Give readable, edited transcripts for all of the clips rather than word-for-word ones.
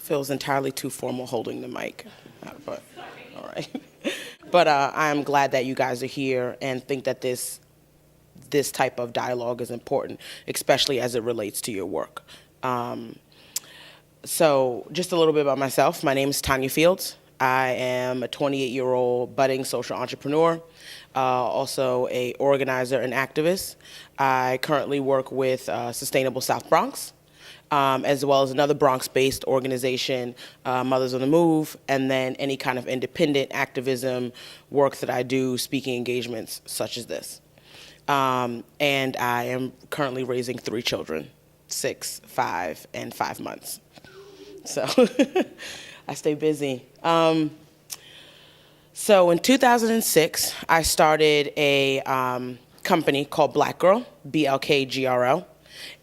Feels entirely too formal holding the mic, but all right. But I'm glad that you guys are here and think that this type of dialogue is important, especially as it relates to your work. So just a little bit about myself. My name is Tanya Fields. I am a 28-year-old budding social entrepreneur, also a organizer and activist. I currently work with Sustainable South Bronx, as well as another Bronx-based organization, Mothers on the Move, and then any kind of independent activism work that I do, speaking engagements such as this. And I am currently raising 3 children, 6, 5, and 5 months. So I stay busy. So in 2006, I started a company called Black Girl, BLKGRL.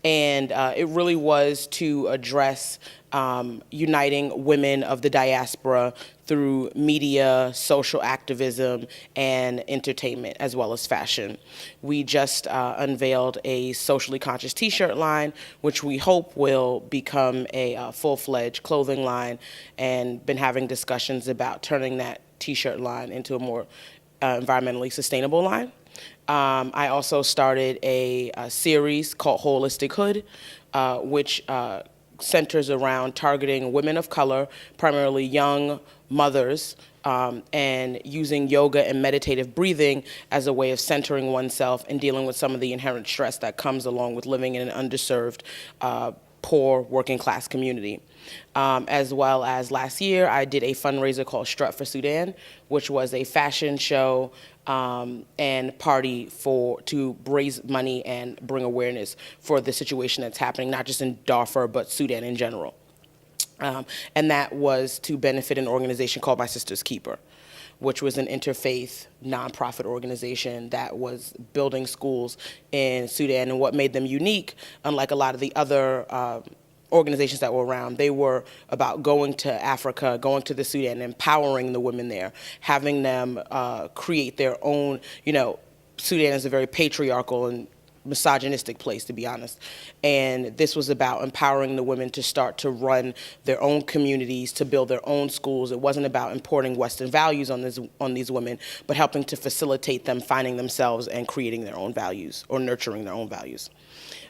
And it really was to address uniting women of the diaspora through media, social activism, and entertainment, as well as fashion. We just unveiled a socially conscious t-shirt line, which we hope will become a full-fledged clothing line, and been having discussions about turning that t-shirt line into a more environmentally sustainable line. I also started a series called Holistic Hood, which centers around targeting women of color, primarily young mothers, and using yoga and meditative breathing as a way of centering oneself and dealing with some of the inherent stress that comes along with living in an underserved, poor working class community. As well as last year, I did a fundraiser called Strut for Sudan, which was a fashion show and party to raise money and bring awareness for the situation that's happening, not just in Darfur, but Sudan in general. And that was to benefit an organization called My Sister's Keeper, which was an interfaith nonprofit organization that was building schools in Sudan. And what made them unique, unlike a lot of the other organizations that were around, they were about going to Africa, going to the Sudan, empowering the women there, having them create their own, Sudan is a very patriarchal and misogynistic place, to be honest. And this was about empowering the women to start to run their own communities, to build their own schools. It wasn't about importing Western values on these women, but helping to facilitate them finding themselves and creating their own values or nurturing their own values.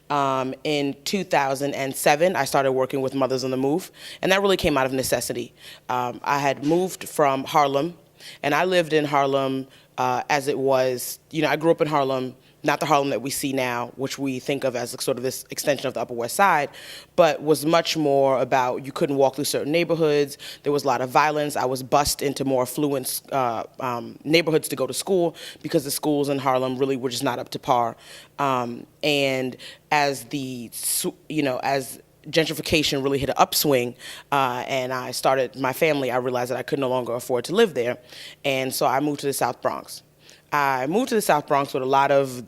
In 2007, I started working with Mothers on the Move, and that really came out of necessity. I had moved from Harlem, and I lived in Harlem as it was, I grew up in Harlem, not the Harlem that we see now, which we think of as sort of this extension of the Upper West Side, but was much more about you couldn't walk through certain neighborhoods. There was a lot of violence. I was bused into more affluent neighborhoods to go to school because the schools in Harlem really were just not up to par. And as as gentrification really hit an upswing, and I started my family, I realized that I could no longer afford to live there. And so I moved to the South Bronx. I moved to the South Bronx with a lot of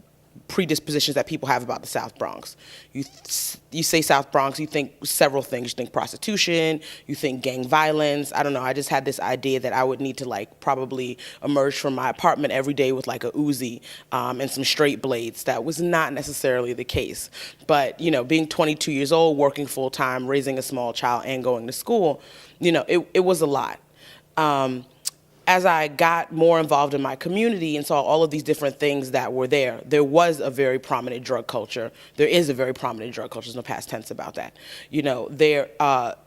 predispositions that people have about the South Bronx. You say South Bronx, you think several things. You think prostitution, you think gang violence. I don't know, I just had this idea that I would need to probably emerge from my apartment every day with a Uzi and some straight blades. That was not necessarily the case. But, being 22 years old, working full time, raising a small child and going to school, it was a lot. As I got more involved in my community and saw all of these different things that were there was a very prominent drug culture. There is a very prominent drug culture. There's no past tense about that. There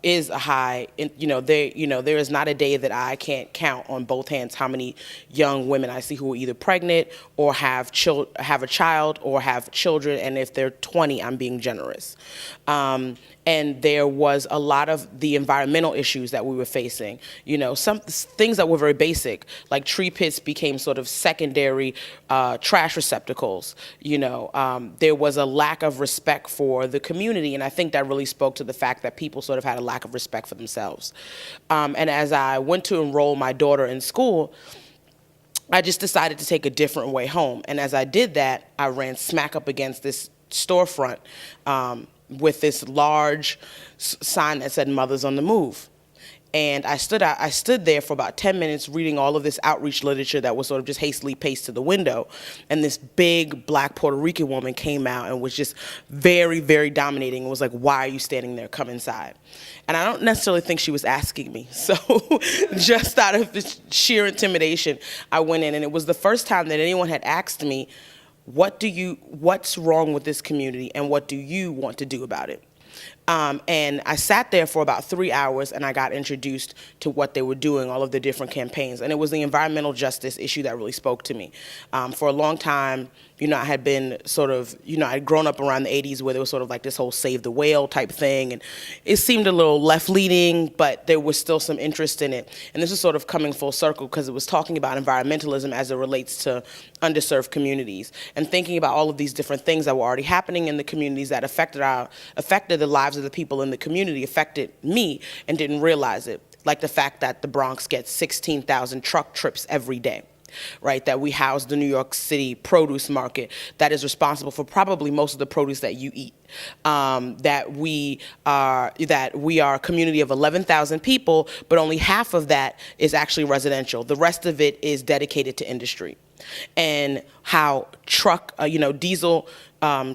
is a high, there is not a day that I can't count on both hands how many young women I see who are either pregnant or have a child or have children, and if they're 20, I'm being generous. And there was a lot of the environmental issues that we were facing. Some things that were very basic, like tree pits became sort of secondary trash receptacles. There was a lack of respect for the community, and I think that really spoke to the fact that people sort of had a lack of respect for themselves. And as I went to enroll my daughter in school, I just decided to take a different way home. And as I did that, I ran smack up against this storefront with this large sign that said Mothers on the Move. And I stood there for about 10 minutes reading all of this outreach literature that was sort of just hastily pasted to the window. And this big black Puerto Rican woman came out and was just very, very dominating and was like, "Why are you standing there? Come inside." And I don't necessarily think she was asking me. So just out of sheer intimidation, I went in, and it was the first time that anyone had asked me, what's wrong with this community and what do you want to do about it? And I sat there for about 3 hours, and I got introduced to what they were doing, all of the different campaigns. And it was the environmental justice issue that really spoke to me. For a long time, I had been sort of, I'd grown up around the 80s where there was sort of like this whole save the whale type thing. And it seemed a little left-leaning, but there was still some interest in it. And this was sort of coming full circle because it was talking about environmentalism as it relates to underserved communities and thinking about all of these different things that were already happening in the communities that affected the lives of the people in the community, affected me, and didn't realize it. Like the fact that the Bronx gets 16,000 truck trips every day. Right, that we house the New York City produce market that is responsible for probably most of the produce that you eat. That we are a community of 11,000 people, but only half of that is actually residential. The rest of it is dedicated to industry. And how diesel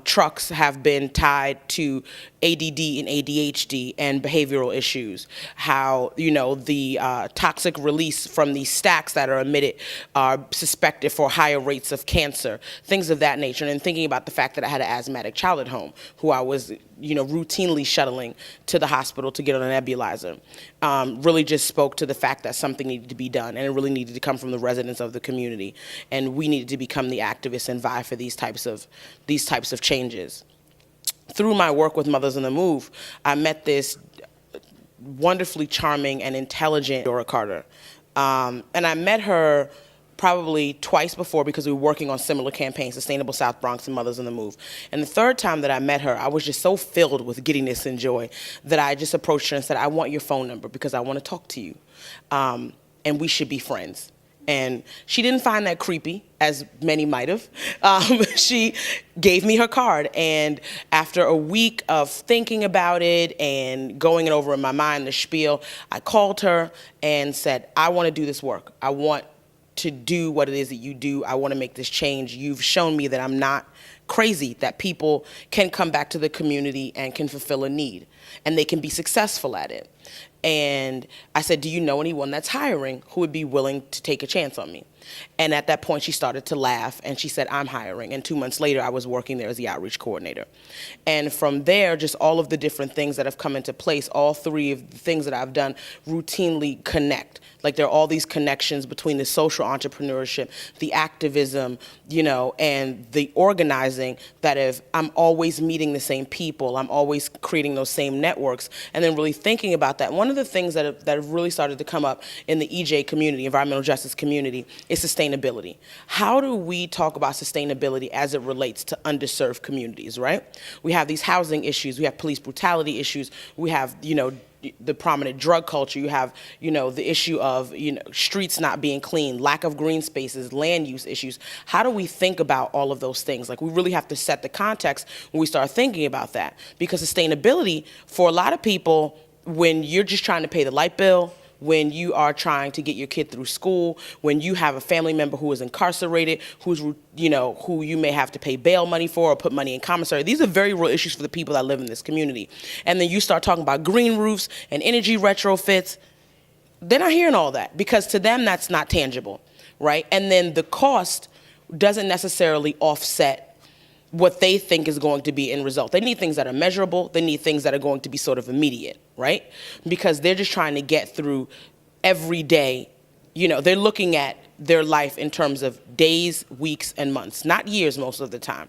trucks have been tied to ADD and ADHD and behavioral issues. How, the toxic release from these stacks that are emitted are suspected for higher rates of cancer, things of that nature. And thinking about the fact that I had an asthmatic child at home who I was, routinely shuttling to the hospital to get on a nebulizer, really just spoke to the fact that something needed to be done, and it really needed to come from the residents of the community. And we needed to become the activists and vie for these types of changes. Through my work with Mothers on the Move, I met this wonderfully charming and intelligent Dora Carter. And I met her probably twice before because we were working on similar campaigns, Sustainable South Bronx and Mothers on the Move. And the third time that I met her, I was just so filled with giddiness and joy that I just approached her and said, "I want your phone number because I want to talk to you, and we should be friends." And she didn't find that creepy, as many might have. She gave me her card, and after a week of thinking about it and going it over in my mind, the spiel, I called her and said, "I want to do this work. I want to do what it is that you do. I want to make this change. You've shown me that I'm not crazy, that people can come back to the community and can fulfill a need, and they can be successful at it." And I said, "Do you know anyone that's hiring who would be willing to take a chance on me?" And at that point, she started to laugh, and she said, "I'm hiring." And 2 months later, I was working there as the outreach coordinator. And from there, just all of the different things that have come into place, all three of the things that I've done routinely connect. Like there are all these connections between the social entrepreneurship, the activism, and the organizing that I'm always meeting the same people, I'm always creating those same networks, and then really thinking about that. One of the things that have really started to come up in the EJ community, environmental justice community, is sustainability. How do we talk about sustainability as it relates to underserved communities, right? We have these housing issues, we have police brutality issues, we have, the prominent drug culture, you have, the issue of, streets not being clean, lack of green spaces, land use issues. How do we think about all of those things? Like, we really have to set the context when we start thinking about that. Because sustainability, for a lot of people, when you're just trying to pay the light bill, when you are trying to get your kid through school, when you have a family member who is incarcerated, who you may have to pay bail money for or put money in commissary. These are very real issues for the people that live in this community. And then you start talking about green roofs and energy retrofits. They're not hearing all that because to them that's not tangible, right? And then the cost doesn't necessarily offset what they think is going to be end result. They need things that are measurable. They need things that are going to be sort of immediate, right? Because they're just trying to get through every day. They're looking at their life in terms of days, weeks, and months, not years most of the time.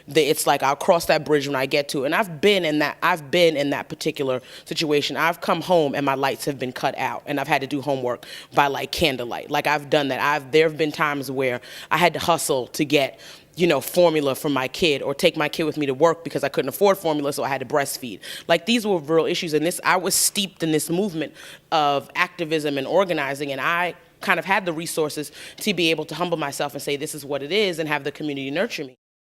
It's like, I'll cross that bridge when I get to it. And I've been in that particular situation. I've come home and my lights have been cut out and I've had to do homework by like candlelight. Like I've done that. There have been times where I had to hustle to get formula for my kid or take my kid with me to work because I couldn't afford formula, so I had to breastfeed. Like these were real issues. And I was steeped in this movement of activism and organizing, and I kind of had the resources to be able to humble myself and say, this is what it is, and have the community nurture me.